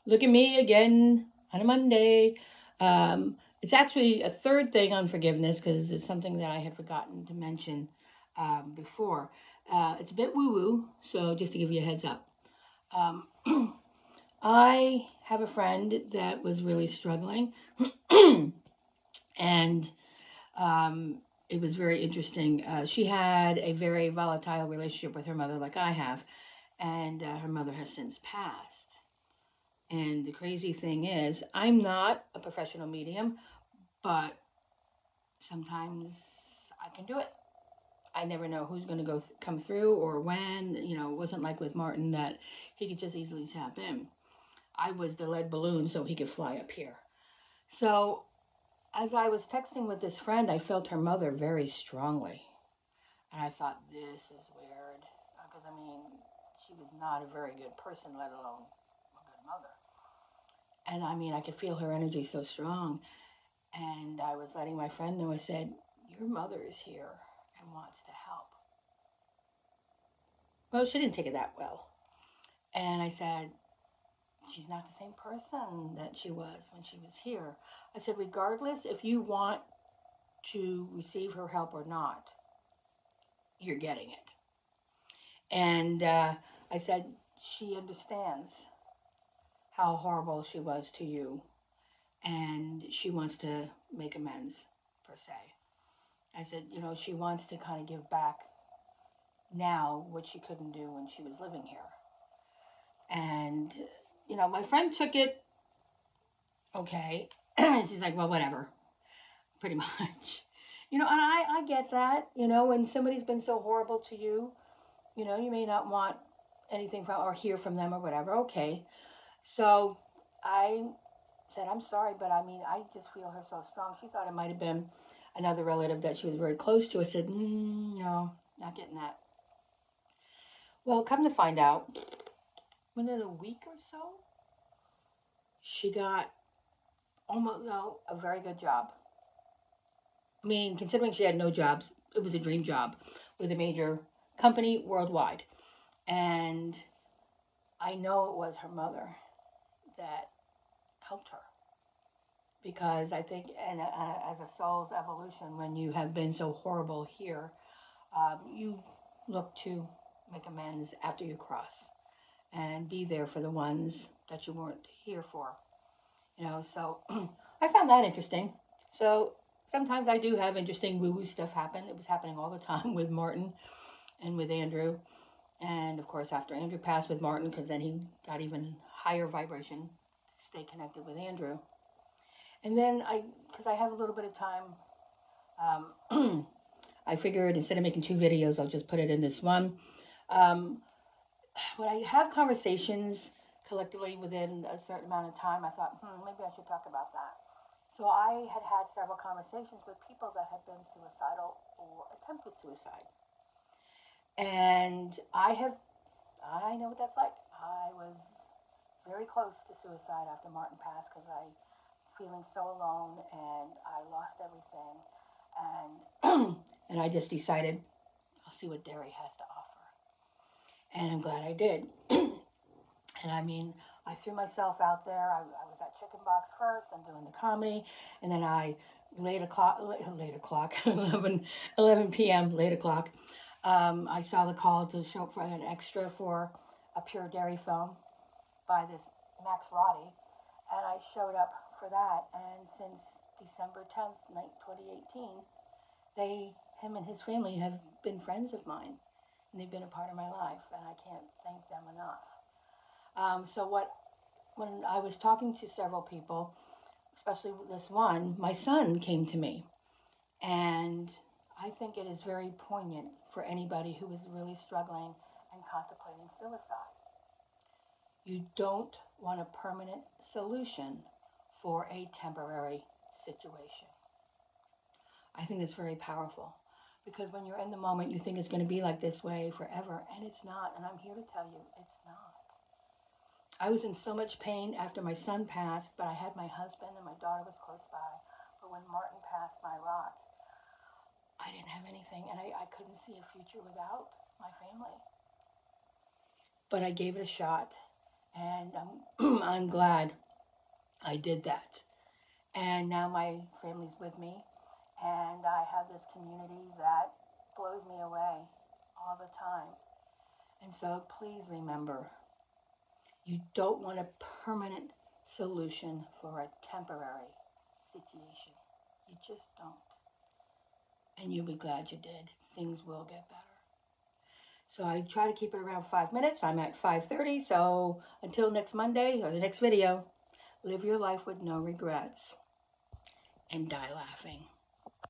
Look at me again on a Monday. It's actually a third thing on forgiveness because it's something that I had forgotten to mention before. It's a bit woo woo, so just to give you a heads up. Um, I have a friend that was really struggling, and um, it was very interesting. She had a very volatile relationship with her mother, like I have, and her mother has since passed. And the crazy thing is, I'm not a professional medium, but sometimes I can do it. I never know who's going to come through or when. You know, it wasn't like with Martin that he could just easily tap in. I was the lead balloon so he could fly up here. So as I was texting with this friend, I felt her mother very strongly. And I thought, this is weird. Because, I mean, she was not a very good person, let alone a good mother. And I mean, I could feel her energy so strong. And I was letting my friend know, I said, your mother is here and wants to help. Well, she didn't take it that well. And I said, she's not the same person that she was when she was here. I said, regardless if you want to receive her help or not, you're getting it. And I said, she understands how horrible she was to you, and she wants to make amends, per se. I said, you know, she wants to kind of give back now what she couldn't do when she was living here. And, you know, my friend took it okay. She's like, well, whatever, pretty much. You know, and I get that, you know, when somebody's been so horrible to you, you know, you may not want anything from or hear from them or whatever. Okay. So I said, I'm sorry, but I mean, I just feel her so strong. She thought it might have been another relative that she was very close to. I said, no, not getting that. Well, come to find out, within a week or so, she got almost no, a very good job. I mean, considering she had no jobs, it was a dream job with a major company worldwide. And I know it was her mother that helped her because I think, and as a soul's evolution, when you have been so horrible here, you look to make amends after you cross and be there for the ones that you weren't here for. You know, so I found that interesting. So sometimes I do have interesting woo woo stuff happen. It was happening all the time with Martin and with Andrew. And of course, after Andrew passed with Martin, because then he got even higher vibration, stay connected with Andrew. And then because I have a little bit of time, I figured instead of making two videos, I'll just put it in this one. Um, when I have conversations collectively within a certain amount of time, I thought, maybe I should talk about that. So I had had several conversations with people that had been suicidal or attempted suicide. And I know what that's like. I was very close to suicide after Martin passed because I feeling so alone and I lost everything. And and I just decided I'll see what Derry has to offer. And I'm glad I did. And I mean, I threw myself out there. I was at Chicken Box first, then doing the comedy, and then I late o'clock, 11 p.m. late o'clock. I saw the call to show up for an extra for a Pure Dairy film by this Max Roddy, and I showed up for that. And since December 10th, 2018, him and his family have been friends of mine, and they've been a part of my life, and I can't thank them enough. So when I was talking to several people, especially this one, my son came to me, and I think it is very poignant for anybody who is really struggling and contemplating suicide. You don't want a permanent solution for a temporary situation. I think that's very powerful because when you're in the moment, you think it's going to be like this way forever, and it's not. And I'm here to tell you it's not. I was in so much pain after my son passed, but I had my husband and my daughter was close by. But when Martin passed my rock, I didn't have anything, and I couldn't see a future without my family. But I gave it a shot, And I'm glad I did that. And now my family's with me, and I have this community that blows me away all the time. And so please remember, you don't want a permanent solution for a temporary situation. You just don't. And you'll be glad you did. Things will get better. So I try to keep it around 5 minutes. I'm at 5:30. So until next Monday or the next video, live your life with no regrets and die laughing.